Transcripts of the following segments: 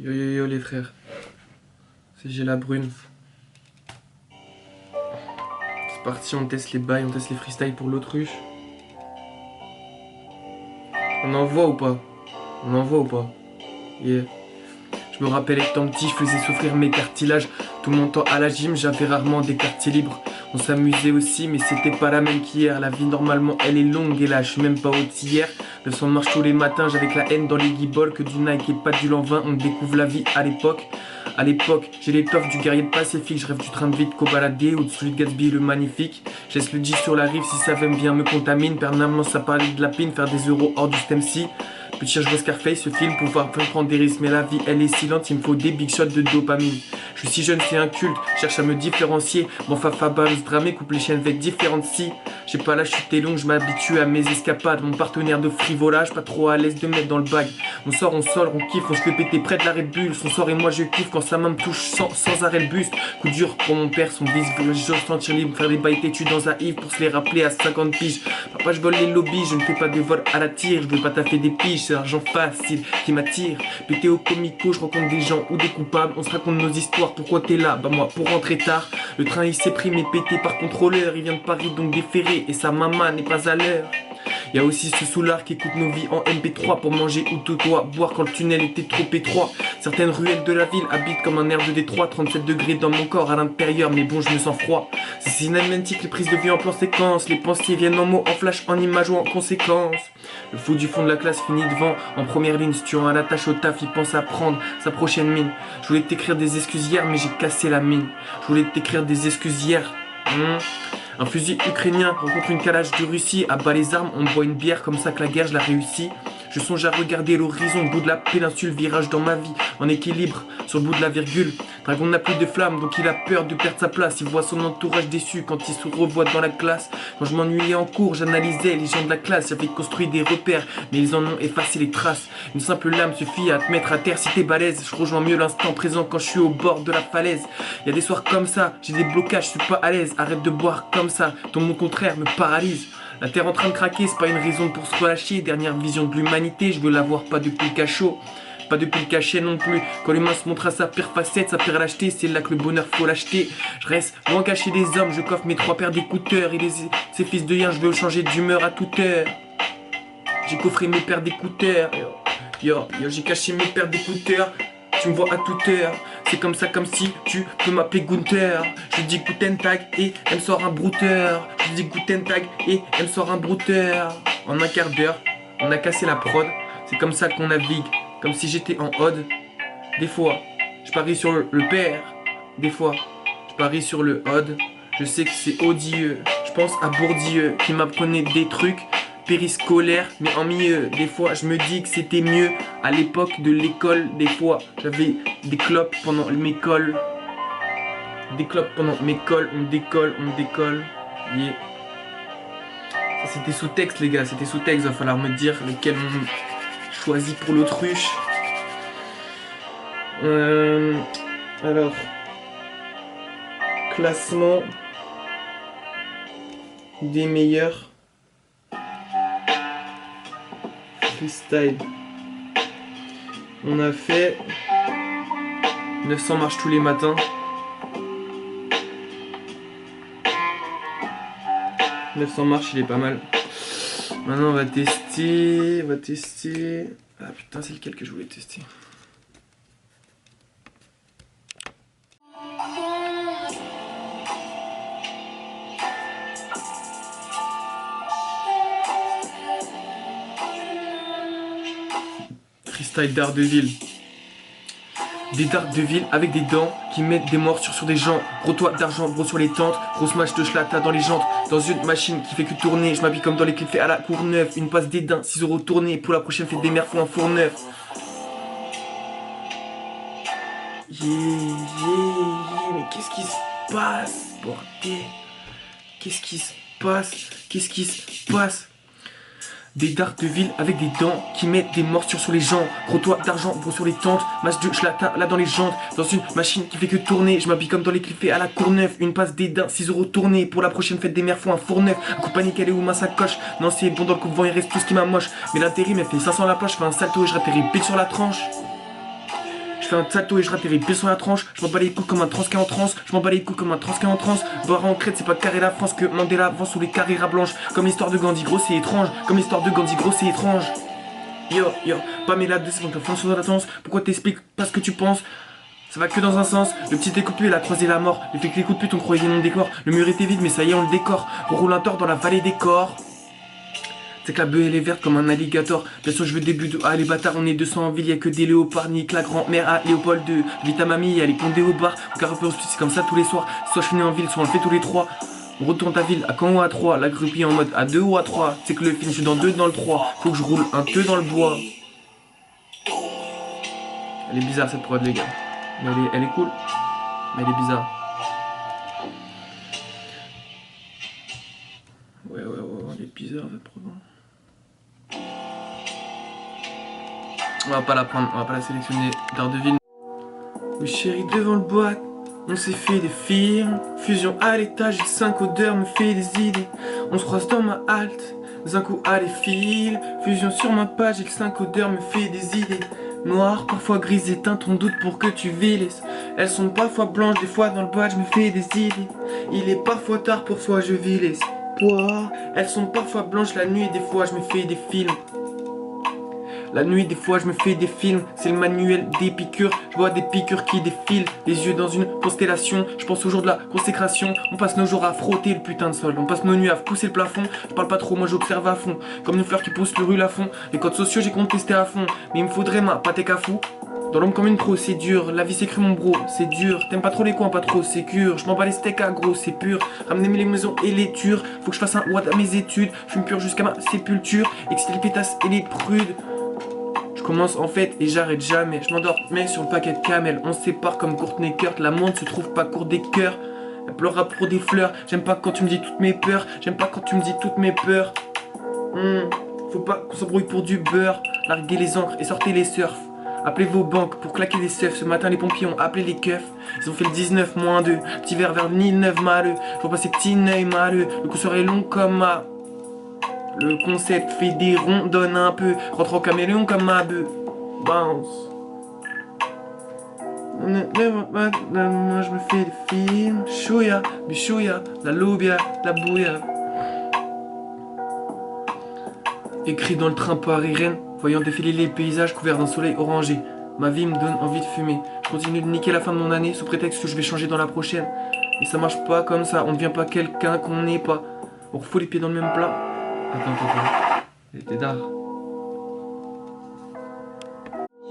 Yo yo yo les frères, c'est J'ai la brune. C'est parti, on teste les bails, on teste les freestyles pour l'autruche. On envoie ou pas? On envoie ou pas? Yeah. Je me rappelle étant petit, je faisais souffrir mes cartilages. Tout mon temps à la gym, j'avais rarement des quartiers libres. On s'amusait aussi, mais c'était pas la même qu'hier. La vie normalement elle est longue et là je suis même pas haute hier. Le sang marche tous les matins, j'avais que la haine dans les guibolles. Que du Nike et pas du Lanvin, on découvre la vie à l'époque. À l'époque, j'ai l'étoffe du guerrier pacifique. Je rêve du train de vie de Cobaladé ou de celui de Gatsby le magnifique. Je laisse le G sur la rive, si ça veut bien me contamine. Permanemment ça parlait de la pine, faire des euros hors du STEMC. Petit je vois Scarface, ce film, pouvoir prendre des risques. Mais la vie elle est silente, il me faut des big shots de dopamine. Je suis si jeune, c'est un culte, cherche à me différencier. Mon fafa balance dramé, coupe les chaînes avec différentes scies. J'ai pas la chute est longue, je m'habitue à mes escapades. Mon partenaire de frivolage, pas trop à l'aise de mettre dans le bag. On sort, on sort, on kiffe, on se fait péter près de la Red Bull. Son sort et moi je kiffe quand sa main me touche sans arrêt le buste. Coup dur pour mon père, son vice, je veux sentir libre, faire des bails têtus dans un Yves pour se les rappeler à 50 piges. Papa je vole les lobbies, je ne fais pas de vol à la tire. Je veux pas taffer des piges, c'est l'argent facile qui m'attire. Pété au comico, je rencontre des gens ou des coupables. On se raconte nos histoires, pourquoi t'es là? Bah moi pour rentrer tard. Le train il s'est pris mais pété par contrôleur. Il vient de Paris donc déféré et sa maman n'est pas à l'heure. Y'a aussi ce soulard qui écoute nos vies en MP3 pour manger ou tout quoi, boire quand le tunnel était trop étroit. Certaines ruelles de la ville habitent comme un air de Détroit. 37 degrés dans mon corps à l'intérieur, mais bon je me sens froid. C'est cinématique, les prises de vue en plan séquence. Les pensées viennent en mots, en flash, en images ou en conséquences. Le fou du fond de la classe finit devant, en première ligne. Si tu en attaches au taf, il pense à prendre sa prochaine mine. Je voulais t'écrire des excuses hier, mais j'ai cassé la mine. Je voulais t'écrire des excuses hier. Un fusil ukrainien rencontre une calage de Russie. À bas les armes, on boit une bière, comme ça que la guerre je la réussis. Je songe à regarder l'horizon, au bout de la péninsule, virage dans ma vie, en équilibre, sur le bout de la virgule. Dragon n'a plus de flamme, donc il a peur de perdre sa place. Il voit son entourage déçu quand il se revoit dans la classe. Quand je m'ennuyais en cours, j'analysais les gens de la classe. J'avais construit des repères, mais ils en ont effacé les traces. Une simple lame suffit à te mettre à terre si t'es balèze. Je rejoins mieux l'instant présent quand je suis au bord de la falaise. Y a des soirs comme ça, j'ai des blocages, je suis pas à l'aise. Arrête de boire comme ça, ton mot contraire me paralyse. La terre en train de craquer, c'est pas une raison pour se relâcher. Dernière vision de l'humanité, je veux l'avoir pas depuis le cachot. Pas depuis le cachet non plus. Quand l'humain se montre à sa pire facette, sa pire lâcheté, c'est là que le bonheur faut l'acheter. Je reste loin caché des hommes, je coffre mes 3 paires d'écouteurs. Et ces fils de yin, je veux changer d'humeur à toute heure. J'ai coffré mes paires d'écouteurs. Yo, j'ai caché mes paires d'écouteurs. Tu me vois à toute heure. C'est comme ça, comme si tu peux m'appeler Gunther. Je dis Guten Tag et elle me sort un brouteur. Je dis Guten Tag et elle me sort un brouteur. En un quart d'heure, on a cassé la prod. C'est comme ça qu'on navigue, comme si j'étais en ode. Des fois, je parie sur le père. Des fois, je parie sur le ode. Je sais que c'est odieux. Je pense à Bourdieu qui m'apprenait des trucs périscolaire, mais en mieux. Des fois je me dis que c'était mieux à l'époque de l'école. Des fois j'avais des clopes pendant mes cols. Des clopes pendant mes cols. On décolle. Yeah. Ça c'était sous texte les gars, c'était sous texte. Va falloir me dire lesquels on choisit pour l'autruche. Alors classement des meilleurs freestyle. On a fait 900 marches tous les matins. 900 marches, il est pas mal. Maintenant on va tester. Ah putain, c'est lequel que je voulais tester? Freestyle d'Ardeville. Des dards de ville avec des dents qui mettent des morsures sur des gens. Gros toit d'argent, gros sur les tentes. Grosse match de schlata dans les jantes. Dans une machine qui fait que tourner. Je m'habille comme dans les clips faits à la Courneuve. Une passe d'édin, 6 € tournés. Pour la prochaine fête des mères, faut un four neuf. Mais qu'est-ce qui se passe, bordel? Qu'est-ce qui se passe? Des dards de ville avec des dents qui mettent des morsures sur les gens. Gros toit d'argent, gros sur les tentes. Match de schlata là dans les jantes. Dans une machine qui fait que tourner. Je m'habille comme dans les clips faits à la Courneuve. Une passe d'édin, 6 € tournés. Pour la prochaine fête des mères, faut un four neuf. Un coup panique, elle est où ma sacoche? Non, c'est bon dans le coupe-vent, il reste tout ce qui m'amoche. Mais l'intérim, elle fait 500 la poche. Je fais un salto et je ratterris pile sur la tranche. Je fais un salto et je ratterris pile sur la tranche. Je m'en bats les couilles comme un transquin en transe. Je m'en bats les couilles comme un transquin en transe. Barre en crête, c'est pas carré la France que Mandela avance sous les carrés blanches. Comme l'histoire de Gandhi, gros, c'est étrange. Comme l'histoire de Gandhi, gros, c'est étrange. Yo, yo, Pamela 2, c'est donc la fin sur la latence. Pourquoi t'expliques pas ce que tu penses? Ça va que dans un sens, le petit écoupé, il a croisé la mort. Les flics les coups de pute, on croyait mon décor. Le mur était vide, mais ça y est, on le décore. On roule un tort dans la vallée des corps. C'est que la bœuf elle est verte comme un alligator. Bien sûr je veux des buts de ah les bâtards on est 200 en ville, y'a que des léopards, nique la grand-mère à Léopold II. Vite à mamie, elle est condée au bar. Au carrefour c'est comme ça tous les soirs. Soit je finis en ville, soit on le fait tous les trois. On retourne ta ville, à quand ou à 3. La groupie en mode à 2 ou à 3. C'est que le film je suis dans 2 dans le 3. Faut que je roule un 2 dans le bois. Elle est bizarre cette prod les gars. Mais elle est cool. Mais elle est bizarre. Ouais, elle est bizarre cette prod. On va pas la prendre, on va pas la sélectionner. Daredevil. Oui chérie devant le boîte, on s'est fait des films. Fusion à l'étage, 5 odeurs me fait des idées. On se croise dans ma halte, un coup à les fils. Fusion sur ma page, et 5 odeurs me fait des idées. Noir, parfois gris éteint ton doute pour que tu vilisses. Elles sont parfois blanches, des fois dans le bois je me fais des idées. Il est parfois tard, parfois je vis l'espoir. Elles sont parfois blanches la nuit, des fois je me fais des films. La nuit, des fois, je me fais des films. C'est le manuel des piqûres. Je vois des piqûres qui défilent. Les yeux dans une constellation. Je pense au jour de la consécration. On passe nos jours à frotter le putain de sol. On passe nos nuits à pousser le plafond. Je parle pas trop, moi j'observe à fond. Comme une fleur qui pousse le rue à fond. Les codes sociaux, j'ai contesté à fond. Mais il me faudrait ma pâté cafou. Dans l'homme comme une procédure, la vie c'est cru mon bro, c'est dur. T'aimes pas trop les coins, pas trop sécure. Je m'en bats les steaks à gros, c'est pur. Ramenez les maisons et les tures. Faut que je fasse un watt à mes études. Je fume pur jusqu'à ma sépulture. Exciter les pétasses et les prudes. Je commence en fait et j'arrête jamais. Je m'endors mais sur le paquet de camel. On se sépare comme Courtney Kurt. La monde se trouve pas court des cœurs. Elle pleurera pour des fleurs. J'aime pas quand tu me dis toutes mes peurs. J'aime pas quand tu me dis toutes mes peurs. Faut pas qu'on s'embrouille pour du beurre. Larguez les encres et sortez les surfs. Appelez vos banques pour claquer les seufs. Ce matin les pompiers ont appelé les keufs. Ils ont fait le 19-2. Petit verre vers ni 9 maleux. Je vois passer petit œil maleux. Le coup serait long comme ma... Le concept fait des ronds, donne un peu. Rentre en caméléon comme ma bœuf. Bounce. Je me fais des films. Chouya, bichouya, la lobia, la bouilla. Écrit dans le train Paris-Rennes, voyant défiler les paysages couverts d'un soleil orangé. Ma vie me donne envie de fumer. Je continue de niquer la fin de mon année sous prétexte que je vais changer dans la prochaine. Mais ça marche pas comme ça, on ne devient pas quelqu'un qu'on n'est pas. On refoule les pieds dans le même plat. Attends. Elle était d'art.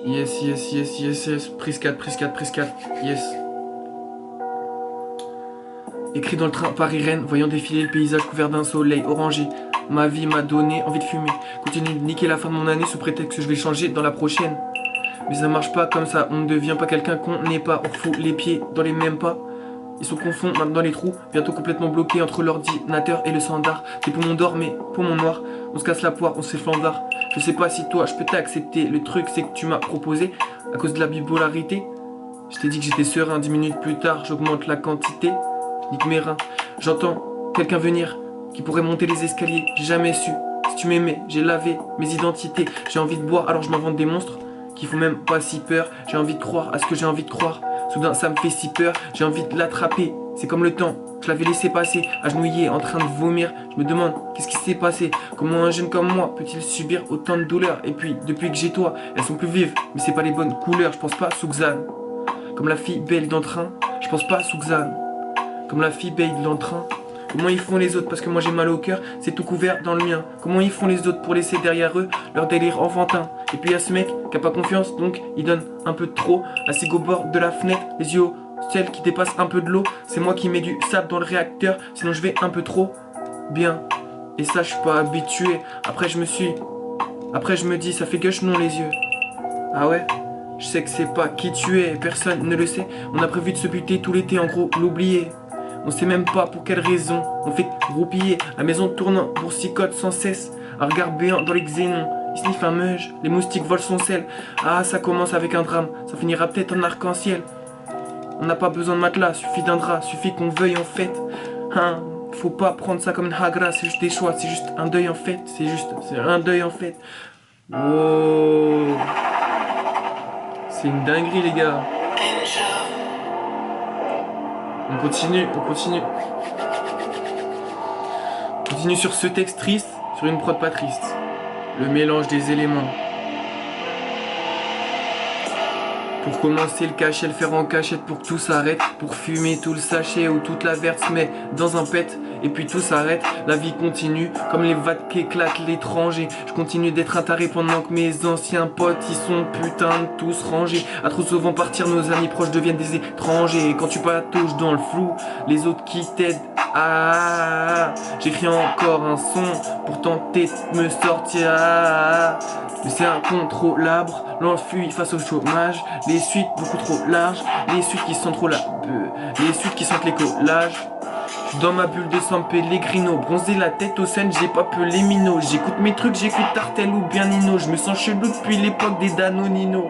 Yes. Prise 4. Yes. Écrit dans le train Paris-Rennes, voyant défiler le paysage couvert d'un soleil orangé. Ma vie m'a donné envie de fumer. Continue de niquer la fin de mon année sous prétexte que je vais changer dans la prochaine. Mais ça marche pas comme ça, on ne devient pas quelqu'un qu'on n'est pas. On fout les pieds dans les mêmes pas. Ils sont confondus maintenant les trous, bientôt complètement bloqués entre l'ordinateur et le standard. Tes poumons d'or mais poumons noirs. On se casse la poire, on s'efflandard. Je sais pas si toi je peux t'accepter. Le truc c'est que tu m'as proposé à cause de la bipolarité. Je t'ai dit que j'étais serein, 10 minutes plus tard j'augmente la quantité. Nique mes reins. J'entends quelqu'un venir qui pourrait monter les escaliers. J'ai jamais su. Si tu m'aimais, j'ai lavé mes identités. J'ai envie de boire alors je m'invente des monstres qui font même pas si peur. J'ai envie de croire à ce que j'ai envie de croire. Soudain ça me fait si peur, j'ai envie de l'attraper. C'est comme le temps, je l'avais laissé passer, agenouillé, en train de vomir. Je me demande, qu'est-ce qui s'est passé? Comment un jeune comme moi peut-il subir autant de douleurs? Et puis, depuis que j'ai toi, elles sont plus vives, mais c'est pas les bonnes couleurs. Je pense pas à Souxane, comme la fille belle d'entrain. Je pense pas à Souxane, comme la fille belle d'entrain. Comment ils font les autres? Parce que moi j'ai mal au cœur, c'est tout couvert dans le mien. Comment ils font les autres pour laisser derrière eux leur délire enfantin? Et puis il y a ce mec qui a pas confiance, donc il donne un peu de trop. Assis au bord de la fenêtre, les yeux au ciel qui dépasse un peu de l'eau. C'est moi qui mets du sable dans le réacteur, sinon je vais un peu trop bien. Et ça je suis pas habitué. Après je me dis ça fait gueuche non les yeux. Ah ouais? Je sais que c'est pas qui tu es, personne ne le sait. On a prévu de se buter tout l'été, en gros l'oublier. On sait même pas pour quelle raison. On fait roupiller, la maison tourne boursicote sans cesse. Un regard béant dans les xénons. Il sniffe un meuge, les moustiques volent son sel. Ah, ça commence avec un drame, ça finira peut-être en arc-en-ciel. On n'a pas besoin de matelas, suffit d'un drap, suffit qu'on veuille en fait. Hein, faut pas prendre ça comme une hagra, c'est juste des choix, c'est juste un deuil en fait. C'est un deuil en fait. Wow. C'est une dinguerie, les gars. On continue, on continue. On continue sur ce texte triste, sur une prod pas triste. Le mélange des éléments. Pour commencer le cachet, le faire en cachette pour que tout s'arrête. Pour fumer tout le sachet ou toute la verse met dans un pet. Et puis tout s'arrête, la vie continue. Comme les vagues qu'éclatent l'étranger. Je continue d'être un taré pendant que mes anciens potes y sont putain de tous rangés. À trop souvent partir, nos amis proches deviennent des étrangers. Et quand tu patauges dans le flou, les autres qui t'aident. J'écris encore un son pour tenter de me sortir. Mais c'est incontrôlable, l'enfui face au chômage. Les suites beaucoup trop larges, les suites qui sont trop les suites qui sentent les collages. J'suis dans ma bulle de San Pellegrino, bronzé la tête au Seine, j'ai pas peu les minots. J'écoute mes trucs, j'écoute Tartel ou bien Nino. Je me sens chelou depuis l'époque des Danonino.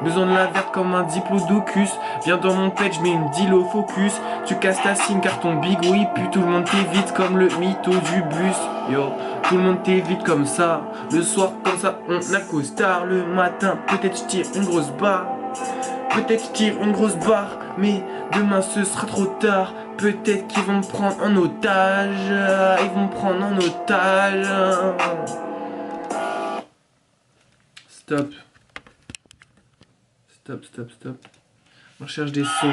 Besoin de la verte comme un diplodocus. Viens dans mon pet, j'mets une deal au focus. Tu casses ta sim car ton bigot il pue. Tout le monde t'évite comme le mytho du bus. Yo, tout le monde t'évite comme ça. Le soir comme ça on a le costard. Le matin peut-être j'tire une grosse barre. Peut-être j'tire une grosse barre. Mais demain ce sera trop tard. Peut-être qu'ils vont me prendre en otage. Ils vont me prendre en otage. Stop. Stop, stop, stop. On cherche des sons.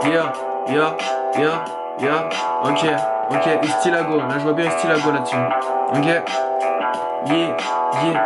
Yeah, yeah, yeah, yeah. Ok, ok. Et stylago. Là, je vois bien un stylago là-dessus. Ok. Yeah, yeah.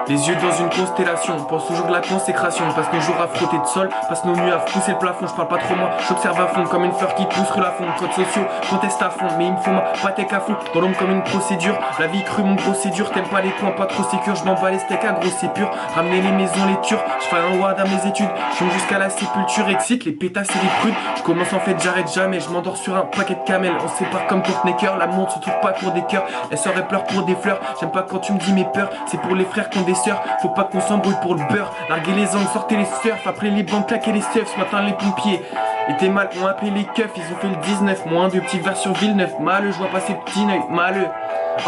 Les yeux dans une constellation, on pense toujours de la consécration. Passe nos jours à frotter de sol, passe nos nuits à pousser le plafond. Je parle pas trop moi, j'observe à fond comme une fleur qui pousse rue la fond. Codes sociaux, conteste à fond, mais il me faut ma pâtèque à fond. Dans l'ombre comme une procédure, la vie crue mon gros c'est dur. T'aimes pas les coins, pas trop sécure, je m'en bats les steaks à gros c'est pur. Ramener les maisons, les tures, je fais un ward à mes études. Je fume jusqu'à la sépulture, excite les pétasses et les prudes. Je commence en fait, j'arrête jamais, je m'endors sur un paquet de camel. On se sépare comme Courtney Cœur, l'amour ne se trouve pas pour des cœurs. Elle sort et pleure pour des fleurs, j'aime pas quand tu me dis mes peurs. C'est pour les frères qui ont des sœurs, faut pas qu'on s'embrouille pour le beurre. Larguer les angles, sortez les surfs. Après les bancs, claquer les seufs. Ce matin les pompiers étaient mal, ont appelé les keufs. Ils ont fait le 19, moins de petits verres sur Villeneuve. Maleux, je vois passer petit œil, maleux.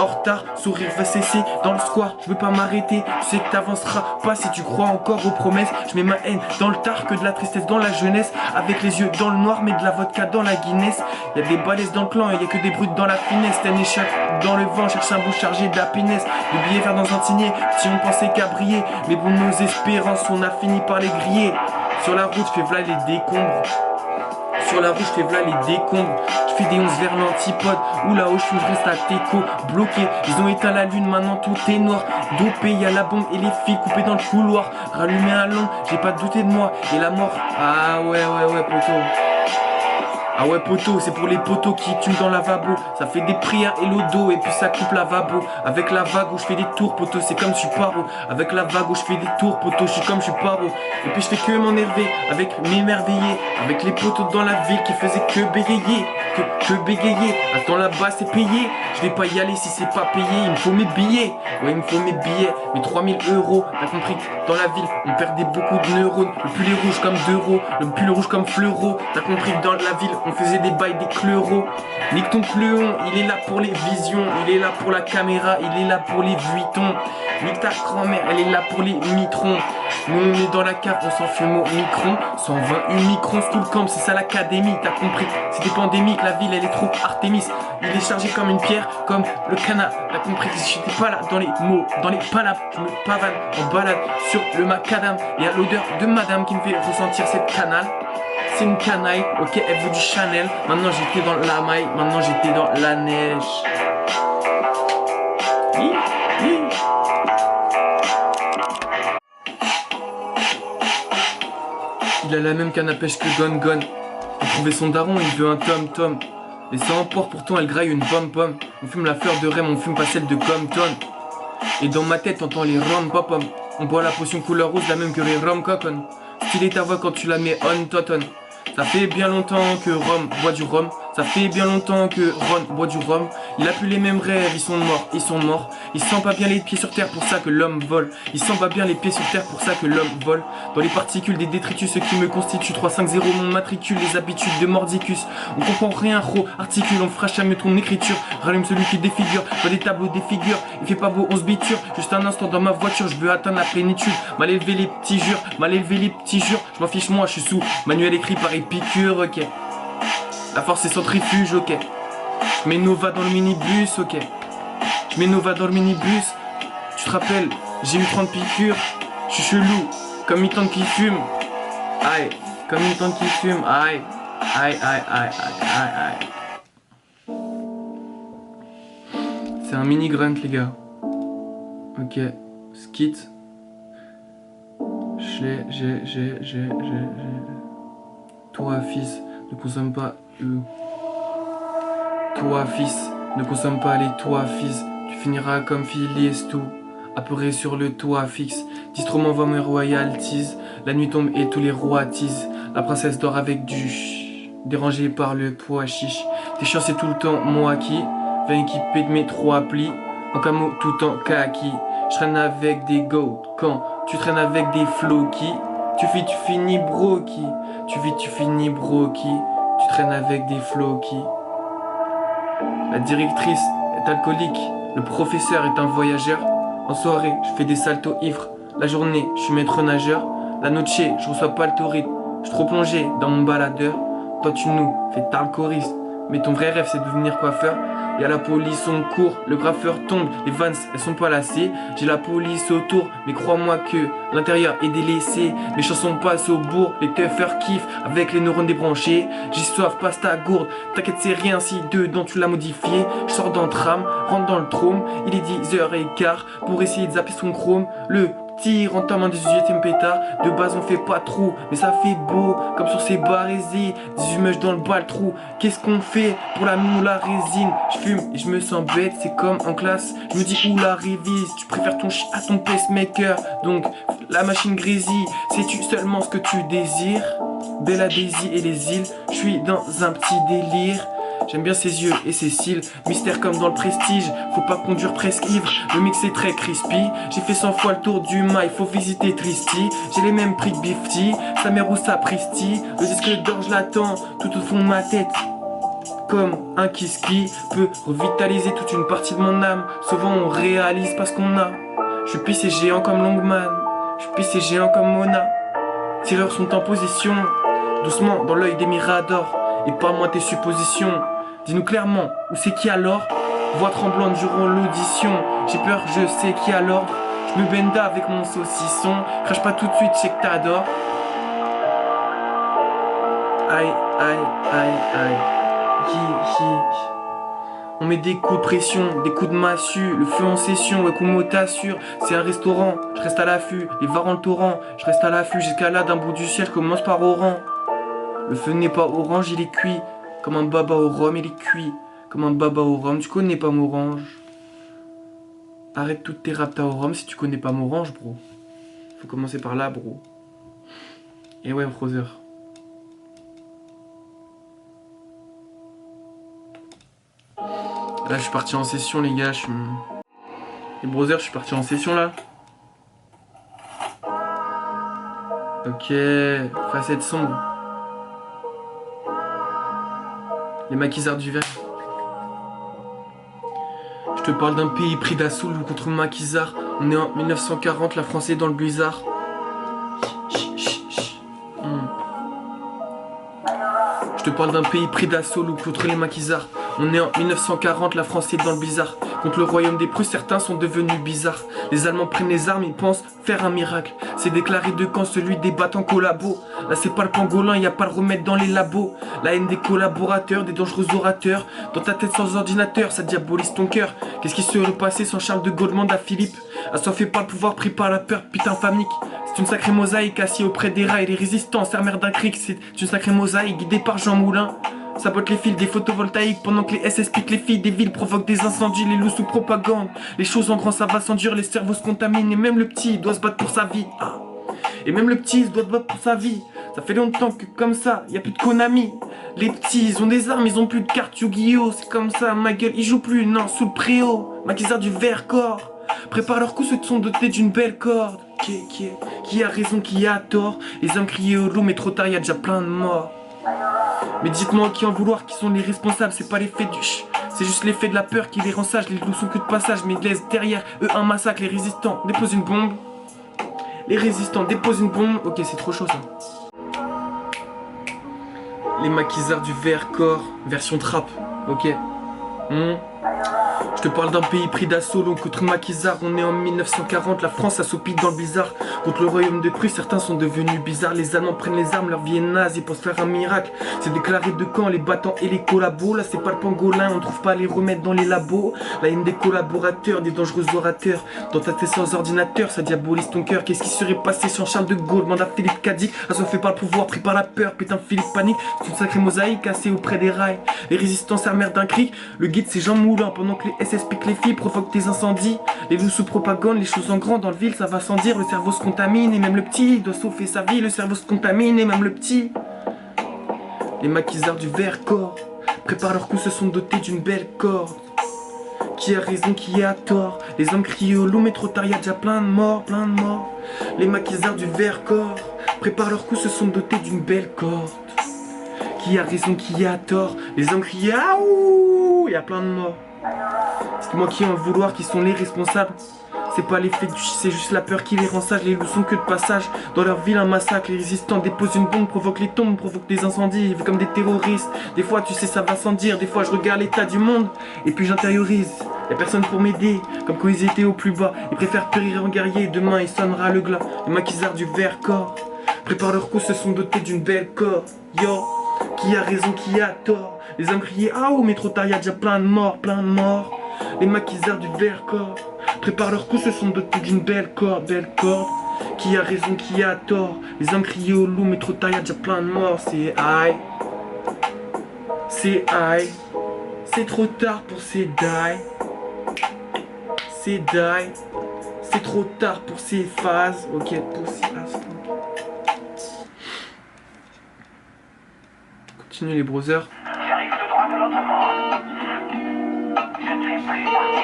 En retard, sourire va cesser dans le square, je veux pas m'arrêter. Tu sais que t'avanceras pas si tu crois encore aux promesses. Je mets ma haine dans le tard, que de la tristesse dans la jeunesse. Avec les yeux dans le noir, mais de la vodka dans la Guinness. Y'a des balaises dans le clan, et y'a que des brutes dans la finesse. T'as une échappe dans le vent, cherche un bout chargé d'happiness. Le billet faire dans un signé, si on pensait qu'à briller. Mais bon, nos espérances, on a fini par les griller. Sur la route, je fais v'là les décombres. Sur la route, je fais v'là les décombres. Je fais des 11 vers l'antipode. Ou là-haut, je reste à Teco. Bloqué, ils ont éteint la lune, maintenant tout est noir. Dopé, y'a la bombe et les fils coupés dans le couloir. Rallumé un long, j'ai pas douté de moi. Et la mort, ah ouais, poto. Ah ouais poto, c'est pour les potos qui tuent dans la lavabo. Ça fait des prières et l'odo et puis ça coupe la lavabo. Avec la vague où je fais des tours poto, c'est comme je suis paro. Avec la vague où je fais des tours poto, je suis comme je suis paro. Et puis je fais que m'énerver, avec m'émerveiller. Avec les potos dans la ville qui faisaient que bégayer. Que bégayer, attends là-bas c'est payé. Je vais pas y aller si c'est pas payé. Il me faut mes billets, ouais il me faut mes billets. Mes 3000 euros, t'as compris, dans la ville on perdait beaucoup de neurones. Le pull est rouge comme d'euros, le pull rouge comme fleuro. T'as compris que dans la ville on faisait des bails, des cleuros. Nique ton cléon, il est là pour les visions. Il est là pour la caméra, il est là pour les vuitons. Nique ta grand-mère, elle est là pour les mitrons. Nous on est dans la cave, on s'en fume au micron. 121 microns, school camp, c'est ça l'académie. T'as compris, c'était pandémique, la ville elle est trop Artémis. Il est chargé comme une pierre, comme le canard. T'as compris que j'étais pas là dans les mots, dans les palabres. Je me pavane en balade sur le macadam. Il y a l'odeur de madame qui me fait ressentir cette canal. C'est une canaille, ok, elle veut du Chanel. Maintenant j'étais dans la maille, maintenant j'étais dans la neige. Il a la même canne à pêche que Gon Gon. Pour trouver son daron, il veut un tom-tom. Les sans emports, pourtant elle graille une pomme-pomme. On fume la fleur de Rem, on fume pas celle de Compton. Et dans ma tête, t'entends les rom-pom-pom. On boit la potion couleur rouge, la même que les rom-cocon. Stylé ta voix quand tu la mets on toton. Ça fait bien longtemps que Rome boit du rhum. Ça fait bien longtemps que Ron boit du rhum. Il a plus les mêmes rêves, ils sont morts, ils sont morts. Il sent pas bien les pieds sur terre, pour ça que l'homme vole. Il sent pas bien les pieds sur terre, pour ça que l'homme vole. Dans les particules des détritus, ce qui me constitue 350 mon matricule, les habitudes de mordicus. On comprend rien, gros, articule, on fera jamais ton écriture. Rallume celui qui défigure, dans des tableaux des figures. Il fait pas beau, on se biture. Juste un instant dans ma voiture, je veux atteindre la plénitude. Mal élevé les petits jures, mal élevé les petits jures. Je m'en fiche, moi, je suis sous manuel écrit par Épicure, ok. La force est centrifuge, ok. Je mets Nova dans le minibus, ok. Je mets Nova dans le minibus. Tu te rappelles, j'ai eu 30 piqûres. Je suis chelou, comme une tante qui fume. Aïe, comme une tante qui fume, aïe. Aïe, aïe, aïe, aïe, aïe, aïe. C'est un mini grunt, les gars. Ok, skit. J'ai. Toi, fils, ne consomme pas. Toi, fils, ne consomme pas les toits, fils. Tu finiras comme Phyllis, tout. Apeuré sur le toit fixe. Distro m'envoie mes royalties. La nuit tombe et tous les rois teasent. La princesse dort avec du dérangée par le pois chiche. T'es chiant, c'est tout le temps moi qui viens équipé de mes 3 plis. En camo tout en kaki. Je traîne avec des goats. Quand tu traînes avec des floquis, tu finis broki. Tu finis broki. Tu traînes avec des floquis. La directrice est alcoolique. Le professeur est un voyageur. En soirée, je fais des saltos ivres. La journée, je suis maître nageur. La noche, je reçois pas le torride. Je suis trop plongé dans mon baladeur. Toi, tu nous fais talcoriste. Mais ton vrai rêve, c'est de devenir coiffeur. Y'a la police, on court, le graffeur tombe, les vannes, elles sont pas lassées. J'ai la police autour, mais crois-moi que l'intérieur est délaissé. Mes chansons passent au bourg, les teufeurs kiffent avec les neurones débranchés. J'ai soif, passe ta gourde, t'inquiète c'est rien si dedans tu l'as modifié. Je sors d'un tram, rentre dans le trône, il est 10h15 pour essayer de zapper son chrome. Le petit rentre en main 18ème pétard, de base on fait pas trop, mais ça fait beau, comme sur ces barésies, 18 mèches dans le bas le trou. Qu'est-ce qu'on fait pour la mine ou la résine? Je fume et je me sens bête, c'est comme en classe, je me dis où la révise, tu préfères ton chien à ton pacemaker, donc la machine grésille, sais-tu seulement ce que tu désires? Bella Daisy et les îles, je suis dans un petit délire. J'aime bien ses yeux et ses cils, mystère comme dans le prestige, faut pas conduire presque ivre, le mix est très crispy, j'ai fait 100 fois le tour du mail, faut visiter Tristy, j'ai les mêmes prix que Bifty, sa mère ou sa Pristi, le disque d'or je l'attends, tout au fond de ma tête, comme un kiss qui peut revitaliser toute une partie de mon âme, souvent on réalise pas ce qu'on a, je suis pissé géant comme Longman, je suis pissé géant comme Mona, tireurs sont en position, doucement dans l'œil des miradors, et parle-moi tes suppositions. Dis-nous clairement, où c'est qui alors? Voix tremblante durant l'audition. J'ai peur, je sais qui à l'ordre. Je me benda avec mon saucisson. Crache pas tout de suite, je sais que t'adores. Aïe, aïe, aïe, aïe. On met des coups de pression, des coups de massue. Le feu en session, ouais, Kumo t'assure. C'est un restaurant, je reste à l'affût. Les varans le torrent, je reste à l'affût. J'escalade un bout du ciel, je commence par Oran. Le feu n'est pas orange, il est cuit. Comme un baba au rhum, il est cuit. Comme un baba au rhum, tu connais pas Morange. Arrête toutes tes raptas au rhum si tu connais pas Morange, bro. Faut commencer par là, bro. Et ouais, brother. Là, je suis parti en session, les gars. Les brothers, je suis parti en session, là. Ok, facette sombre. Les maquisards du verre. Je te parle d'un pays pris d'assaut contre maquisard. On est en 1940, la France est dans le blizzard. Je te parle d'un pays pris d'assaut contre les maquisards. On est en 1940, la France est dans le blizzard. Contre le royaume des Prusses, certains sont devenus bizarres. Les Allemands prennent les armes, ils pensent faire un miracle. C'est déclaré de quand celui des battants collabos. Là c'est pas le pangolin, y a pas le remède dans les labos. La haine des collaborateurs, des dangereux orateurs. Dans ta tête sans ordinateur, ça diabolise ton cœur. Qu'est-ce qui serait passé sans Charles de Gaulle, demande à Philippe. Assoiffé par le pouvoir, pris par la peur, putain famique. C'est une sacrée mosaïque assise auprès des rails. Les résistants, serre-mère d'un cric. C'est une sacrée mosaïque guidée par Jean Moulin. Sabote les fils des photovoltaïques pendant que les SS piquent les filles des villes, provoquent des incendies, les loups sous propagande. Les choses en grand ça va s'endurer, les cerveaux se contaminent et même le petit doit se battre pour sa vie. Et même le petit doit se battre pour sa vie. Ça fait longtemps que comme ça, y a plus de Konami. Les petits, ils ont des armes, ils ont plus de cartes Yu-Gi-Oh! C'est comme ça, ma gueule, ils jouent plus, non, sous le préau. Maquisards du Vercors prépare leurs coups, ceux qui sont dotés d'une belle corde. Qui a raison, qui a tort? Les hommes criaient au loup, mais trop tard, y a déjà plein de morts. Mais dites-moi qui en vouloir, qui sont les responsables, c'est pas l'effet du ch. C'est juste l'effet de la peur qui les rend sages. Les loups sont que de passage, mais ils laissent derrière eux un massacre. Les résistants déposent une bombe. Les résistants déposent une bombe. Ok, c'est trop chaud ça. Les maquisards du Vercors, version trap. Ok. Je te parle d'un pays pris d'assaut, donc contre maquisards. On est en 1940, la France assoupie dans le bizarre. Contre le royaume de Prusse, certains sont devenus bizarres. Les Allemands prennent les armes, leur vie est naze, ils pensent faire un miracle. C'est déclaré de camp, les battants et les collabos. Là c'est pas le pangolin, on trouve pas les remèdes dans les labos. La haine des collaborateurs, des dangereux orateurs. Dans ta tête sans ordinateur, ça diabolise ton cœur. Qu'est-ce qui serait passé sans Charles de Gaulle? Manda Philippe Cadic, assoiffé par le pouvoir, pris par la peur. Putain Philippe panique, c'est une sacrée mosaïque cassée auprès des rails. Les résistants s'armèrent d'un cri, le guide c'est Jean Moulin. Pendant que les SS piquent les filles, provoquent des incendies. Les loups sous propagande, les choses en grand dans le ville, ça va sans dire. Le cerveau se contamine et même le petit doit sauver sa vie. Le cerveau se contamine et même le petit. Les maquisards du Vercors préparent leurs coups, se sont dotés d'une belle corde. Qui a raison, qui a tort? Les hommes crient au loup, mais trop tard, y a déjà plein de morts, plein de morts. Les maquisards du Vercors préparent leurs coups, se sont dotés d'une belle corde. Qui a raison, qui a tort? Les hommes crient ah ouh, y a plein de morts. Dites-moi qui en vouloir, qui sont les responsables? C'est pas l'effet du c'est juste la peur qui les rend sages. Les loups sont que de passage, dans leur ville un massacre. Les résistants déposent une bombe, provoquent les tombes, provoquent des incendies, ils vivent comme des terroristes. Des fois tu sais ça va sans dire, des fois je regarde l'état du monde et puis j'intériorise. Y'a personne pour m'aider, comme quand ils étaient au plus bas. Ils préfèrent périr en guerrier, demain il sonnera le glas. Les maquisards du Vercors préparent leurs coups, se sont dotés d'une belle corde. Yo, qui a raison, qui a tort? Les hommes criaient ah oh mais trop tard, y'a déjà plein de morts, plein de morts. Les maquisards du Vercors préparent leurs coups, se sont dotés d'une belle corde, belle corde. Qui a raison, qui a tort? Les hommes criaient au loup, mais trop tard, y'a déjà plein de morts. C'est aïe, c'est aïe, c'est trop tard pour ces die. C'est die, c'est trop tard pour ces phases. Ok, pour ces phases. Continue les browsers.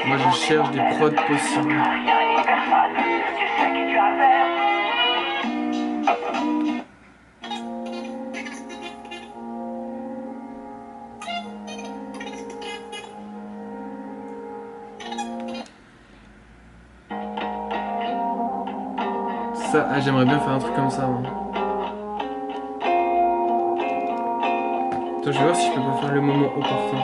Moi je cherche des prods possibles. Ça, j'aimerais bien faire un truc comme ça. Moi. Attends, je vais voir si je peux pas faire le moment opportun.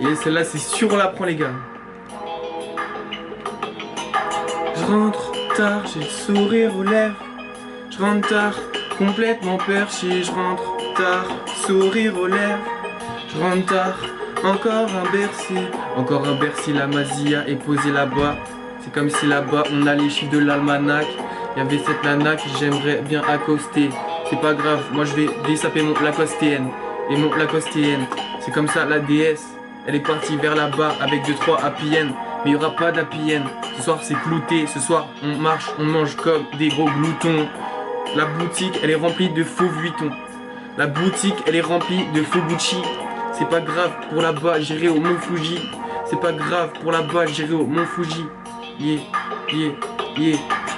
Et celle-là, c'est sûr, on la prend, les gars. Je rentre tard, j'ai le sourire aux lèvres. Je rentre tard, complètement perché. Je rentre tard, sourire aux lèvres. Je rentre tard, encore un Bercy. Encore un Bercy, la Mazia est posée là-bas. C'est comme si là-bas, on a les chiffres de l'almanach. Il y avait cette nana que j'aimerais bien accoster. C'est pas grave, moi je vais dessaper mon Lacostéenne. Et mon Lacostéenne, c'est comme ça, la déesse. Elle est partie vers là-bas avec 2-3 happy end. Mais il n'y aura pas d'happy end. Ce soir c'est clouté. Ce soir on marche, on mange comme des gros gloutons. La boutique elle est remplie de faux Vuitton. La boutique elle est remplie de faux Gucci. C'est pas grave pour là-bas, j'irai au Mont Fuji. C'est pas grave pour là-bas, j'irai au Mont Fuji. Yeah, yeah, yeah,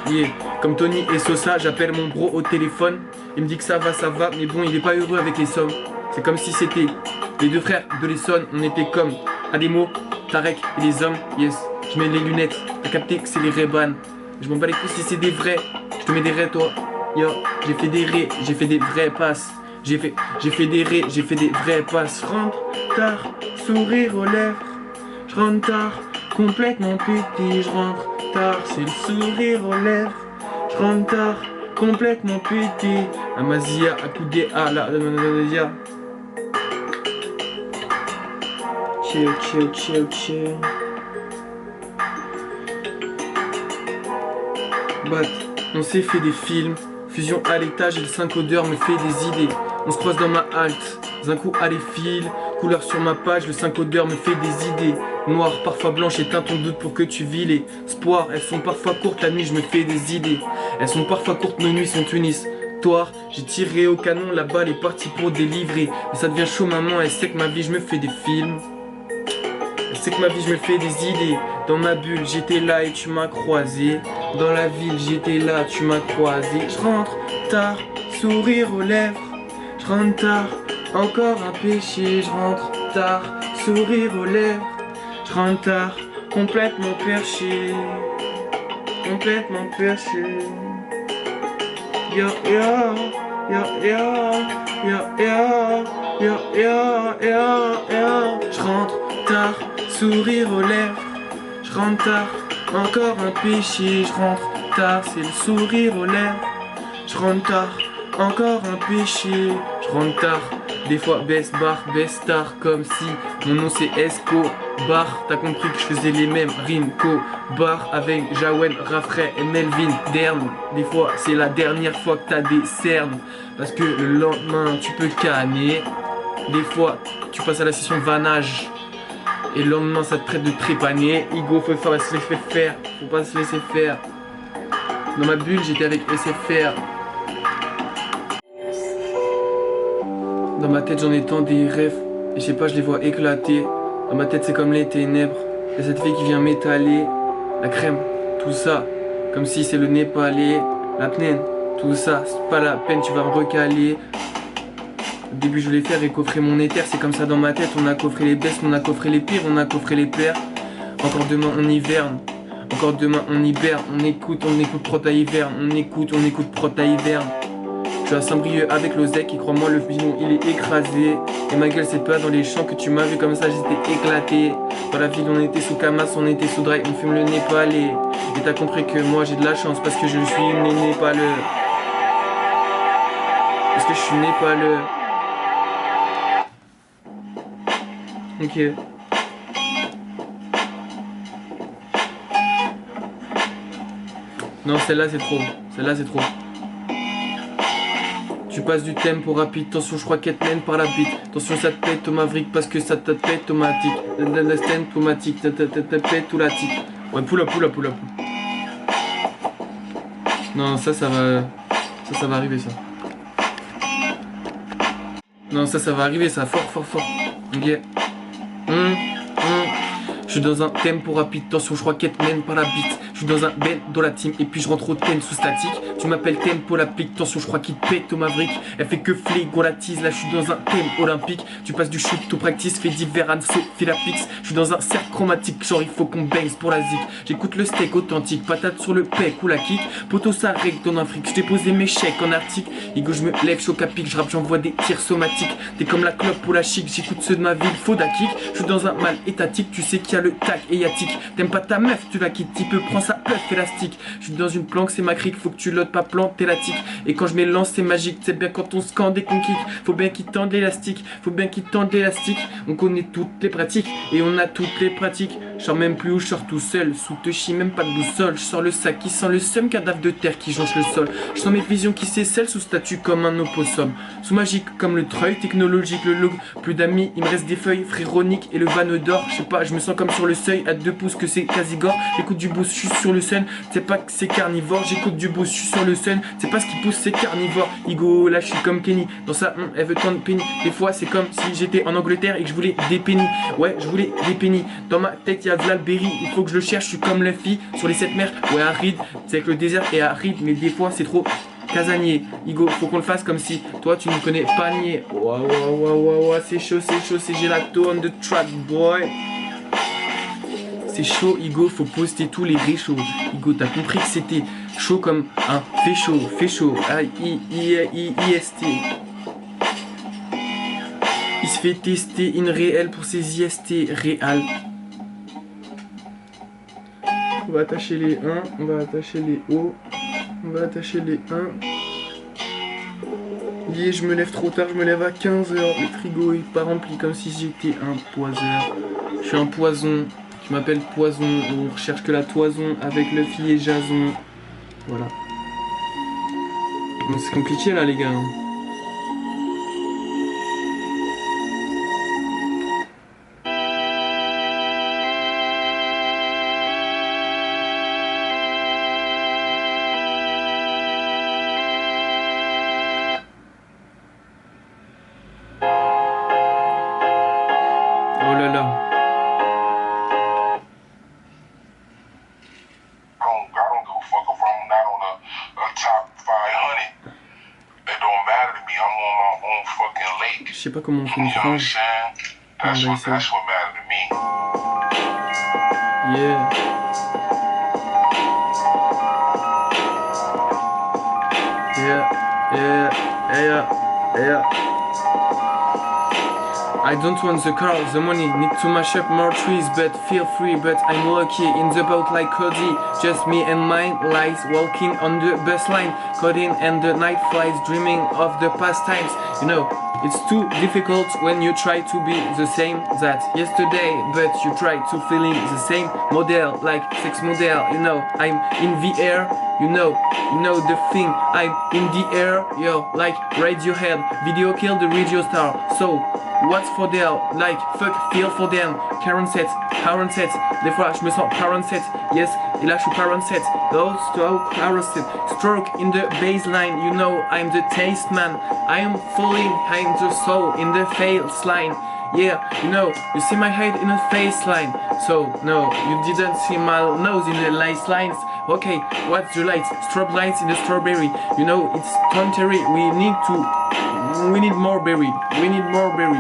yeah. Comme Tony et Sosa, j'appelle mon bro au téléphone. Il me dit que ça va, mais bon il est pas heureux avec les sommes. C'est comme si c'était les deux frères de l'Essonne, on était comme Ademo, Tarek et les hommes, yes. Je mets les lunettes, t'as capté que c'est les Ray-Ban. Je m'en bats les couilles si c'est des vrais. Je te mets des raies toi. Yo, j'ai fait des raies, j'ai fait des vraies passes. J'ai fait des raies, j'ai fait des vraies passes. Je rentre tard, sourire aux lèvres. Je rentre tard, complètement pété. Je rentre tard, c'est le sourire aux lèvres. Je rentre tard, complètement pété. Amazia, accoudé à la Amazia. Chill, chill, chill, chill. Bat, on s'est fait des films. Fusion à l'étage et le 5 odeurs me fait des idées. On se croise dans ma halte, un coup à les fils. Couleur sur ma page, le 5 odeurs me fait des idées. Noir, parfois blanche, éteins ton doute pour que tu vis les espoirs. Elles sont parfois courtes, la nuit je me fais des idées. Elles sont parfois courtes, nos nuits sont Tunis. Toi, j'ai tiré au canon, la balle est partie pour délivrer. Mais ça devient chaud, maman, elle sait que ma vie je me fais des films. Elle sait que ma vie je me fais des idées. Dans ma bulle, j'étais là et tu m'as croisé. Dans la ville, j'étais là, tu m'as croisé. Je rentre tard, sourire aux lèvres. Je rentre tard, encore un péché. Je rentre tard, sourire aux lèvres. Je rentre tard, complètement perché. Complètement perché. Yo yo, yo yo, yo yo, yo yo, yo yo. Je rentre tard, sourire aux lèvres. Je rentre tard, encore un péché. Je rentre tard, c'est le sourire aux lèvres. Je rentre tard, encore un péché. Je rentre tard, des fois baisse bar, baisse tard. Comme si mon nom c'est Esco Bar. T'as compris que je faisais les mêmes rimes qu'au bar avec Jawen, Raffray et Melvin Dern. Des fois c'est la dernière fois que t'as des cernes. Parce que le lendemain tu peux canner. Des fois tu passes à la session vanage. Et le lendemain ça te traite de trépané. Igo, faut pas se laisser faire. Faut pas se laisser faire. Dans ma bulle j'étais avec SFR. Dans ma tête j'en ai tant des rêves. Et je sais pas, je les vois éclater. Dans ma tête c'est comme les ténèbres. Et cette fille qui vient m'étaler. La crème, tout ça. Comme si c'est le Népalais. La pnaine, tout ça. C'est pas la peine, tu vas me recaler. Au début je voulais faire et coffrer mon éther. C'est comme ça dans ma tête. On a coffré les bestes, on a coffré les pires, on a coffré les pères. Encore demain on hiverne. Encore demain on hiberne. On écoute Prota hiverne. On écoute Prota hiverne. Je suis à Saint-Brieuc avec l'Ozek et crois-moi le bidon il est écrasé. Et ma gueule c'est pas dans les champs que tu m'as vu comme ça, j'étais éclaté. Dans la ville on était sous Kamas, on était sous Dry, on fume le Népalais. Et t'as compris que moi j'ai de la chance parce que je suis né Népalais. Parce que je suis Népalais. Ok. Non, celle-là c'est trop. Celle-là c'est trop. Tu passes du tempo rapide, attention je crois qu'elle te mène par la bite. Attention ça te pète au maverick parce que ça te pète automatique. La stand automatique, ça te pète tout la tique. Ouais, poula. Non, ça va. Ça va arriver ça. Non, ça va arriver ça, fort. Ok. Je suis dans un tempo rapide, attention je crois qu'elle te mène par la bite. Je suis dans un bel dans la team et puis je rentre au thème sous statique. Tu m'appelles tempo la pique, attention je crois qu'il te pète au maverick. Elle fait que flégo la tease, là je suis dans un thème olympique. Tu passes du shoot au practice, fait divers anso, filapix. Je suis dans un cercle chromatique, genre il faut qu'on baise pour la zik. J'écoute le steak authentique, patate sur le pec ou la kick. Poto ça règle ton Afrique, je t'ai posé mes chèques en article. Igo je me lève, chaud capique, je rappe, j'envoie des tirs somatiques. T'es comme la clope ou la chic, j'écoute ceux de ma ville, faux kick. Je suis dans un mal étatique, tu sais qu'il y a le tac et yatique. T'aimes pas ta meuf, tu la quittes, type prends sa puff élastique. Je suis dans une planque, c'est ma crique, faut que tu l'audes pas planter la tique. Et quand je m'élance c'est magique, c'est bien quand on scande et qu'on kick. Faut bien qu'il tende l'élastique, On connaît toutes les pratiques et on a toutes les pratiques. Je sors même plus où je sors tout seul, sous te chie même pas de boussole. Je sors le sac qui sent le seum, cadavre de terre qui jonche le sol. Je sens mes visions qui s'écellent sous statut comme un opossum. Sous magique comme le treuil, technologique le log. Plus d'amis, il me reste des feuilles, fréronique et le vanne d'or. Je sais pas, je me sens comme sur le seuil, à 2 pouces que c'est quasi gore. J'écoute du boost, je suis sur le sun, c'est pas que c'est carnivore. J'écoute du boost, je suis sur le sun, c'est pas ce qui pousse, c'est carnivore. Igo, là je suis comme Kenny, dans sa elle veut tant de penny. Des fois c'est comme si j'étais en Angleterre et que je voulais des pennies. Ouais, je voulais des pennies. Dans ma tête y'a de l'albéry, il faut que je le cherche, je suis comme la fille sur les 7 mers. Ouais, aride, c'est que le désert est aride, mais des fois c'est trop casanier. Igo, faut qu'on le fasse comme si toi tu ne connais pas nier. Waouh, c'est chaud, c'est gelato on the track boy. C'est chaud, Igo, faut poster tous les réchauds. Igo, t'as compris que c'était chaud comme un fait chaud. I-S-T. Il se fait tester une réelle pour ses IST réal. On va attacher les 1, on va attacher les O, on va attacher les 1. Yeah, je me lève trop tard, je me lève à 15 h. Le frigo est pas rempli comme si j'étais un poiseur. Je suis un poison. Je m'appelle Poison. On recherche que la toison avec le filet Jason. Voilà. C'est compliqué là, les gars. Oh là là. Je sais pas comment on fait une frange. On va essayer. Yeah. Yeah. I don't want the car, the money, need to mash up more trees, but feel free, but I'm lucky in the boat like Cody, just me and mine, lies walking on the bus line, coding and the night flies, dreaming of the past times, you know, it's too difficult when you try to be the same that yesterday, but you try to feeling the same model, like sex model, you know, I'm in the air, you know the thing, I'm in the air, yo, like Radiohead, video kill the radio star, so what's for them, like fuck feel for them, Karen set, des fois je me sens parent set, yes, et là je suis parent set, those stroke, parent set, stroke in the baseline, you know I'm the taste man, I am falling, I'm the soul in the face line, yeah, you know, you see my head in a face line, so no, you didn't see my nose in the light lines, okay, what's the light, strobe lights in the strawberry, you know, it's contrary, we need more berry, we need more berry.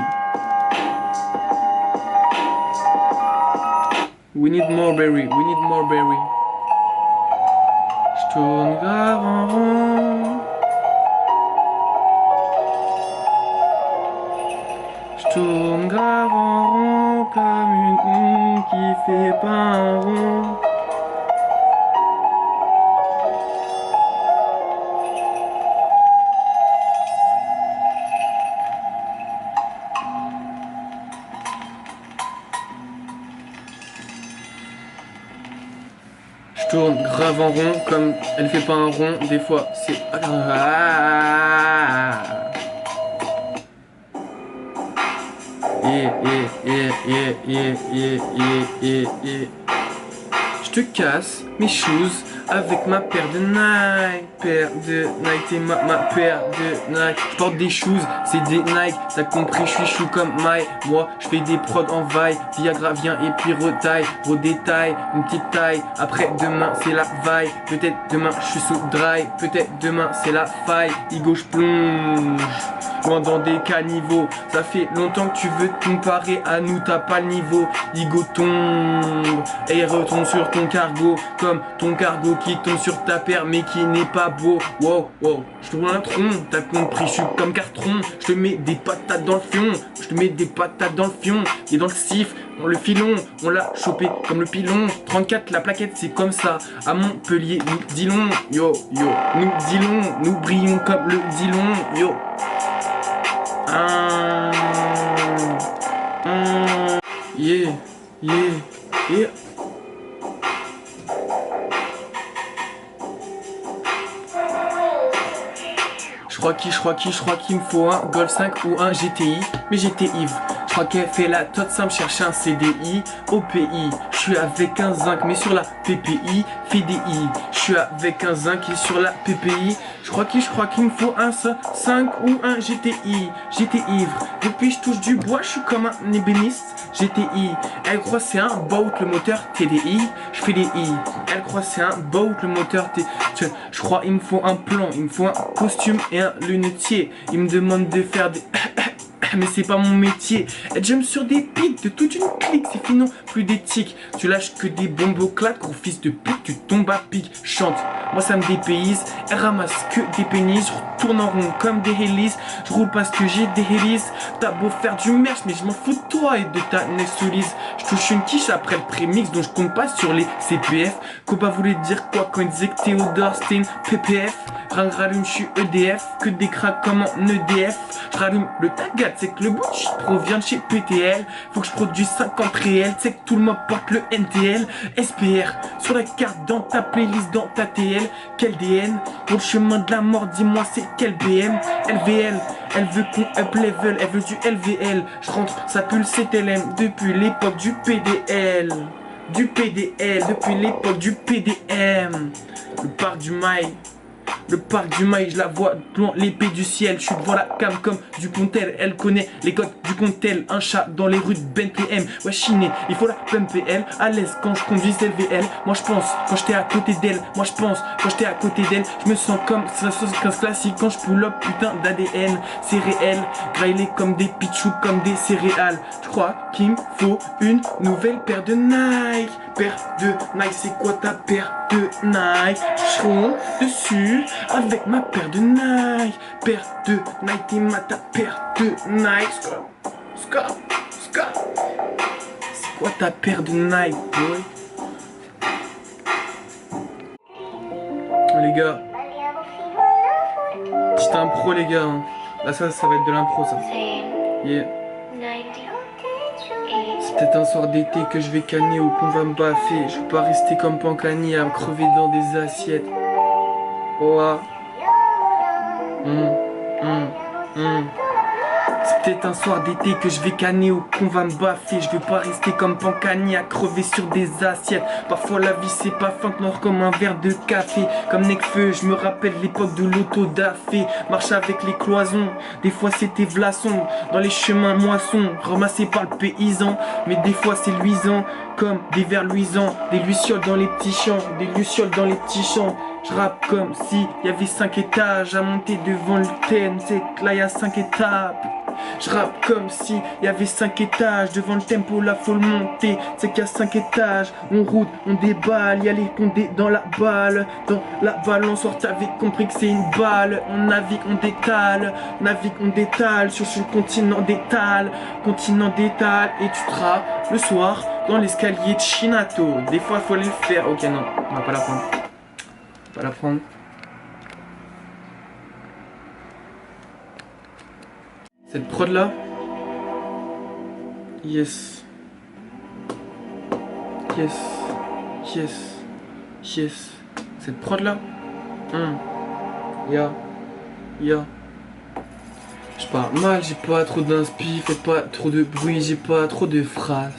We need more berry, we need more berry. Je tourne grave en rond. Je tourne grave en rond comme une qui fait pas un rond. Je tourne grave en rond comme elle fait pas un rond, des fois c'est... Je te casse mes shoes avec ma paire de Nike, et ma paire de Nike. Je porte des shoes, c'est des Nike, t'as compris, je suis chou comme Mike. Moi, je fais des prods en vaille, Viagra vient et puis retaille, gros détail, une petite taille. Après demain c'est la vaille, peut-être demain je suis sous dry, peut-être demain c'est la faille. Igo je plonge, loin dans des caniveaux. Ça fait longtemps que tu veux te comparer à nous, t'as pas le niveau. Igo tombe et retombe sur ton cargo, comme ton cargo qui tombe sur ta paire mais qui n'est pas beau. Wow, je tourne un tronc, t'as compris, je suis comme Cartron. Je te mets des patates dans le fion, je te mets des patates dans le fion. Et dans le sif, on le filon, on l'a chopé comme le pilon. 34 la plaquette c'est comme ça, à Montpellier nous dilons, yo, nous dilons, nous brillons comme le dilon, yo. Yeah. Je crois qu'il me faut un Golf 5 ou un GTI, mais j'étais ivre. Je crois qu'elle fait la toute simple, cherche un CDI au pays. Je suis avec un zinc, mais sur la PPI, FDI. Je suis avec un zinc et sur la PPI. Je crois qu'il me faut un 5 ou un GTI. J'étais ivre, depuis je touche du bois, je suis comme un ébéniste. GTI, elle croit c'est un boat, le moteur TDI. Je fais des I, elle croit c'est un boat, le moteur T. Je crois il me faut un plan, il me faut un costume et un lunetier. Il me demande de faire des... mais c'est pas mon métier. Elle jump sur des pics de toute une clique, c'est fini, plus d'éthique. Tu lâches que des bombes au claques, gros fils de pute, tu tombes à pic. Chante, moi ça me dépayse, elle ramasse que des pénis. tourne en rond comme des hélices. Je roule parce que j'ai des hélices. T'as beau faire du merch, mais je m'en fous de toi et de ta Nessolise. Je touche une quiche après le prémix, donc je compte pas sur les CPF. Copa voulait dire quoi quand il disait que Théodore c'était une PPF? Rallume, je suis EDF, que des cracks comme en EDF. Je rallume le tagat, c'est que le bout de shit provient de chez PTL. Faut que je produise 50 réels, c'est que tout le monde porte le NTL. SPR, sur la carte, dans ta playlist, dans ta TL. Quel DN, pour le chemin de la mort, dis-moi c'est quel BM. LVL, elle veut qu'on up level, elle veut du LVL. Je rentre, ça pue le CTLM, depuis l'époque du PDL. Du PDL, depuis l'époque du PDM. Le parc du Mail. Le parc du Mail, je la vois devant l'épée du ciel. Je suis devant la cam comme du Pontel. Elle connaît les codes du Pontel. Un chat dans les rues de Bentley. Ouais, chiné, il faut la pumper elle. À l'aise quand je conduis LVL. Moi je pense quand j'étais à côté d'elle. Moi je pense quand j'étais à côté d'elle. Je me sens comme 75 classique quand je pull up putain d'ADN. C'est réel, graillé comme des pitchou, comme des céréales. Je crois qu'il me faut une nouvelle paire de Nike. Paire de Nike, c'est quoi ta paire de Nike? Je rentre dessus avec ma paire de Nike. Paire de Nike, t'es ma ta paire de Nike. C'est quoi ta paire de Nike, boy? Les gars, j'étais un pro, les gars. Là, ça va être de l'impro, ça. Yeah. C'est peut-être un soir d'été que je vais canner ou qu'on va me baffer. Je veux pas rester comme Pancani à me crever dans des assiettes. Oh ah. C'est peut-être un soir d'été que je vais canner ou qu'on va me baffer. Je veux pas rester comme Pancani à crever sur des assiettes. Parfois la vie c'est pas fin noir comme un verre de café. Comme Necfeu, je me rappelle l'époque de l'auto d'afé. Marche avec les cloisons, des fois c'était vlasson. Dans les chemins moissons, ramassés par le paysan. Mais des fois c'est luisant, comme des vers luisants. Des lucioles dans les petits champs, des lucioles dans les petits champs. Je rappe comme si y avait 5 étages à monter devant le thème. C'est que là y a 5 étapes. Je rappe comme si y avait 5 étages. Devant le tempo là faut le monter. C'est qu'il y a 5 étages. On route, on déballe. Y'a les condés dans la balle. Dans la balance, on t'avais compris que c'est une balle. On navigue, on détale. Navigue, on détale. Sur le continent d'étale. Continent d'étale. Et tu seras le soir dans l'escalier de Chinato. Des fois faut aller le faire. Ok non, on va pas la prendre. Pas la prendre. Cette prod là. Yes. Yes. Yes. Yes. Cette prod là. Ya. Je parle mal, j'ai pas trop d'inspi, faites pas trop de bruit, j'ai pas trop de phrases.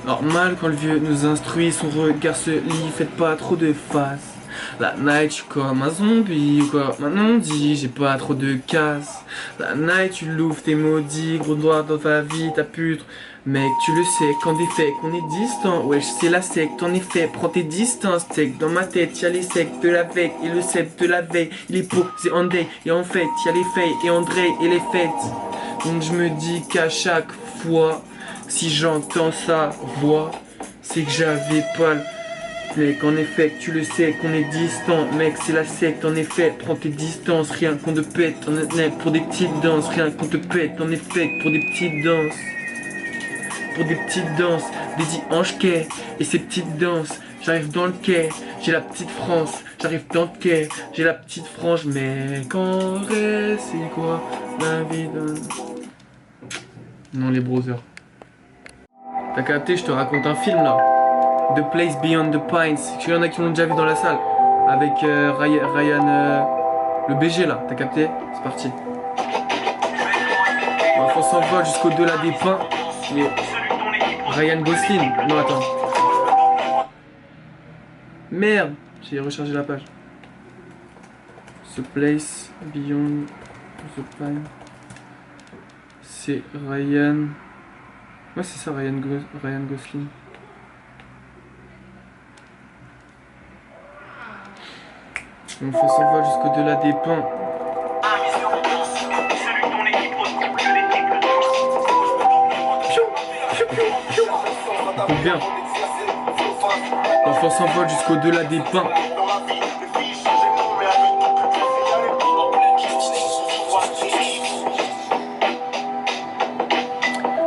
Normal quand le vieux nous instruit, son regard se lit, faites pas trop de faces. La night, je suis comme un zombie ou quoi. Maintenant on dit, j'ai pas trop de casse. La night, tu l'ouvres, t'es maudit, gros droit dans ta vie, ta putre. Mec, tu le sais, quand des faits, qu'on est distant. Wesh, c'est la secte, en effet, prends tes distances. Tech, dans ma tête, y'a les sectes de la veille et le cep de la veille. Il est posé en day, et en fait, y'a les faits et André et les fêtes. Donc je me dis qu'à chaque fois, si j'entends sa voix, c'est que j'avais pas le. Mec, en effet, tu le sais qu'on est distant. Mec, c'est la secte, en effet, prends tes distances. Rien qu'on te pète, on est pour des petites danses. Rien qu'on te pète, en effet, pour des petites danses. Pour des petites danses, des dimanches quai. Et ces petites danses, j'arrive dans le quai. J'ai la petite France, j'arrive dans le quai. J'ai la petite frange, mais qu'en vrai, c'est quoi la vie d'un. Non, les browsers. T'as capté, je te raconte un film là. The Place Beyond the Pines. Il y en a qui l'ont déjà vu dans la salle. Avec Ryan, le BG là, t'as capté? C'est parti. On s'envole jusqu'au-delà des pins. Mais Ryan Gosling. Non, attends. Merde, j'ai rechargé la page. The Place Beyond the Pines. C'est Ryan. Ouais, c'est ça, Ryan Gosling. On fait s'envole jusqu'au-delà des pins. Écoute bien. L'enfant s'envole jusqu'au-delà des pins.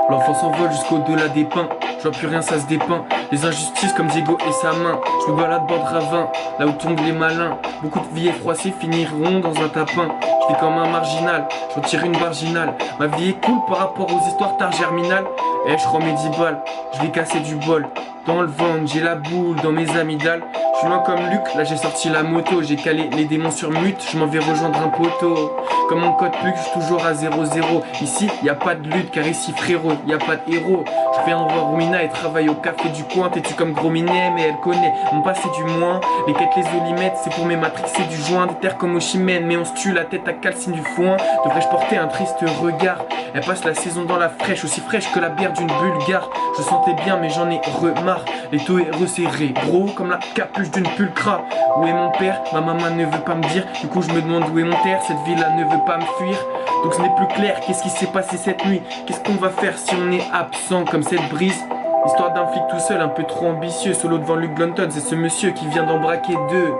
L'enfant s'envole jusqu'au-delà des pins. Je vois plus rien, ça se dépeint. Les injustices comme Diego et sa main. Je me balade bord de ravin, là où tombent les malins. Beaucoup de vies froissées finiront dans un tapin. Je vis comme un marginal, j'en tire une marginale. Ma vie est cool par rapport aux histoires tard germinales. Eh, je remets 10 balles, je vais casser du bol. Dans le ventre, j'ai la boule dans mes amygdales. Je suis loin comme Luc, là j'ai sorti la moto. J'ai calé les démons sur mute, je m'en vais rejoindre un poteau. Comme mon code PUC, je suis toujours à 0-0. Ici, y a pas de lutte, car ici frérot, y a pas de héros. Je viens voir Romina et travaille au café du coin. T'es-tu comme Gros Minet, mais elle connaît mon passé du moins. Les quêtes, les olimettes, c'est pour mes matrixer du joint. Des terres comme Oshimène, mais on se tue la tête à calcine du foin. Devrais-je porter un triste regard? Elle passe la saison dans la fraîche, aussi fraîche que la bière d'une Bulgare. Je sentais bien, mais j'en ai remarre. Les taux est resserré, gros comme la capuche d'une pulcra. Où est mon père? Ma maman ne veut pas me dire. Du coup je me demande où est mon terre. Cette ville-là ne veut pas me fuir. Donc ce n'est plus clair, qu'est-ce qui s'est passé cette nuit? Qu'est-ce qu'on va faire si on est absent comme cette brise? Histoire d'un flic tout seul, un peu trop ambitieux. Solo devant Luke Glunton, c'est ce monsieur qui vient d'embraquer deux.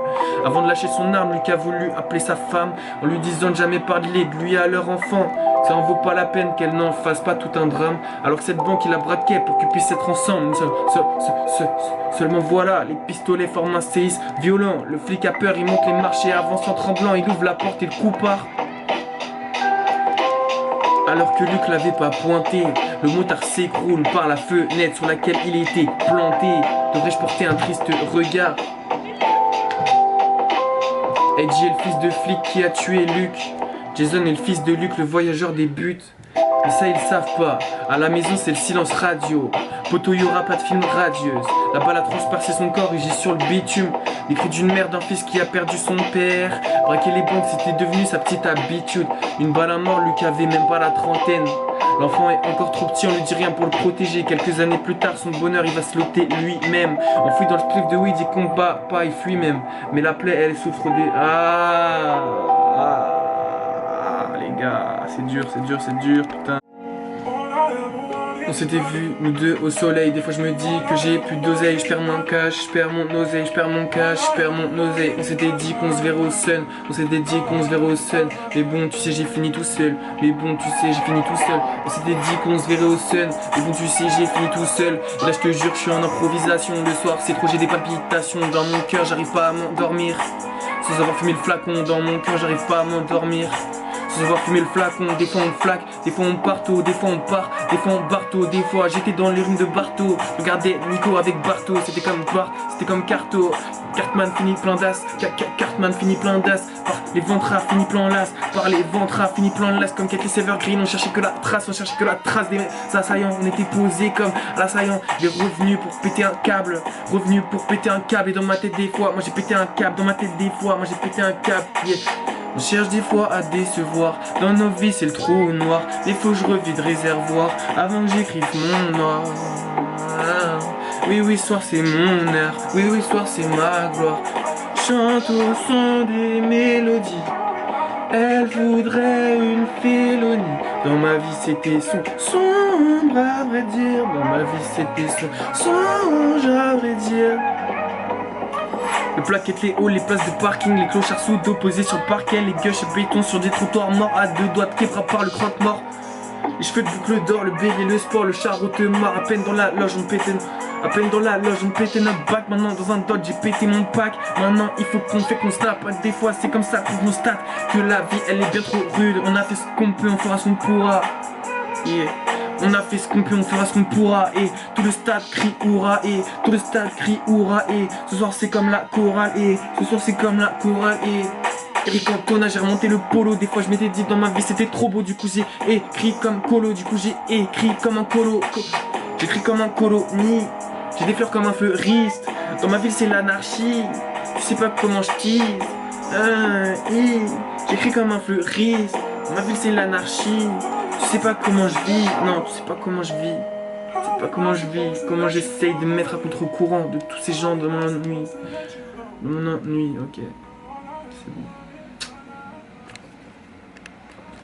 Avant de lâcher son arme, Luke a voulu appeler sa femme en lui disant de jamais parler de lui à leur enfant. Ça en vaut pas la peine qu'elle n'en fasse pas tout un drame. Alors que cette banque il la braquait pour qu'ils puissent être ensemble. Seulement voilà, les pistolets forment un séisme violent. Le flic a peur, il monte les marches et avance en tremblant. Il ouvre la porte et le coup part. Alors que Luc l'avait pas pointé, le motard s'écroule par la fenêtre sur laquelle il était planté. Devrais-je porter un triste regard? Edgy est le fils de flic qui a tué Luc. Jason est le fils de Luc, le voyageur des buts. Mais ça ils savent pas, à la maison c'est le silence radio. Poto y'aura pas de film radieuse. La balle a transpercé son corps et j'ai sur le bitume les cris d'une mère d'un fils qui a perdu son père. Braquer les banques c'était devenu sa petite habitude. Une balle à mort, Luc avait même pas la trentaine. L'enfant est encore trop petit, on lui dit rien pour le protéger. Quelques années plus tard, son bonheur il va se loter lui-même. Enfoui dans le spliff de weed, il combat pas, il fuit même. Mais la plaie elle souffre des... les gars, c'est dur, putain. On s'était vus, nous deux, au soleil. Des fois je me dis que j'ai plus d'oseille. Je perds mon cash, je perds mon oseille. Je perds mon cash, je perds mon oseille. On s'était dit qu'on se verrait au sun. On s'était dit qu'on se verrait au sun. Mais bon, tu sais, j'ai fini tout seul. Mais bon, tu sais, j'ai fini tout seul. On s'était dit qu'on se verrait au sun. Mais bon, tu sais, j'ai fini tout seul. Et là, je te jure, je suis en improvisation. Le soir, c'est trop, j'ai des palpitations. Dans mon cœur, j'arrive pas à m'endormir. Sans avoir fumé le flacon. Dans mon cœur, j'arrive pas à m'endormir. Sans avoir fumé le flacon, des fois on flaque, des fois on partout, des fois on part, des fois on barto, des fois j'étais dans les ruines de Barto. Regardez Nico avec Barto, c'était comme Bart, c'était comme Carto. Cartman finit plein d'as, Cartman finit plein d'as. Par les ventras finit plein las, par les ventras finit plein las. Comme quelques Evergreen, on cherchait que la trace, des assaillants. On était posés comme l'assaillant. J'ai revenu pour péter un câble, revenu pour péter un câble. Et dans ma tête des fois, moi j'ai pété un câble, dans ma tête des fois, moi j'ai pété un câble. Yeah. On cherche des fois à décevoir. Dans nos vies c'est le trou noir. Des fois je revide réservoir avant que j'écrive mon noir. Oui oui soir c'est mon air. Oui oui soir c'est ma gloire. Chante au son des mélodies. Elle voudrait une félonie. Dans ma vie c'était sombre à vrai dire. Dans ma vie c'était songe à vrai dire. Les plaquettes, les halls, les places de parking, les clochards sous dos posés sur le parquet, les gueuches et béton sur des trottoirs morts à deux doigts de québra par le croque-mort. Les cheveux de boucle d'or, le bélier, le sport, le charreau te marre. À peine dans la loge, on pétait notre bac. Maintenant dans un dodge, j'ai pété mon pack. Maintenant il faut qu'on fait qu'on snap. Des fois c'est comme ça qu'on constate que la vie elle est bien trop rude. On a fait ce qu'on peut, on fera ce qu'on pourra. Yeah. On a fait ce qu'on peut, on fera ce qu'on pourra. Et tout le stade crie hurrah. Et tout le stade crie hurrah. Et ce soir c'est comme la chorale. Et ce soir c'est comme la chorale. Et Eric Cantona, j'ai remonté le polo. Des fois je m'étais dit dans ma vie c'était trop beau. Du coup j'ai écrit comme colo. Du coup j'ai écrit comme un colo. J'écris comme un colonie. J'ai des fleurs comme un fleuriste. Dans ma ville c'est l'anarchie. Tu sais pas comment je tease. J'écris comme un fleuriste. Dans ma ville c'est l'anarchie. Tu sais pas comment je vis, non, tu sais pas comment je vis. Tu sais pas comment je vis, comment j'essaye de me mettre à contre-courant de tous ces gens de mon ennui. De mon ennui, ok. C'est bon.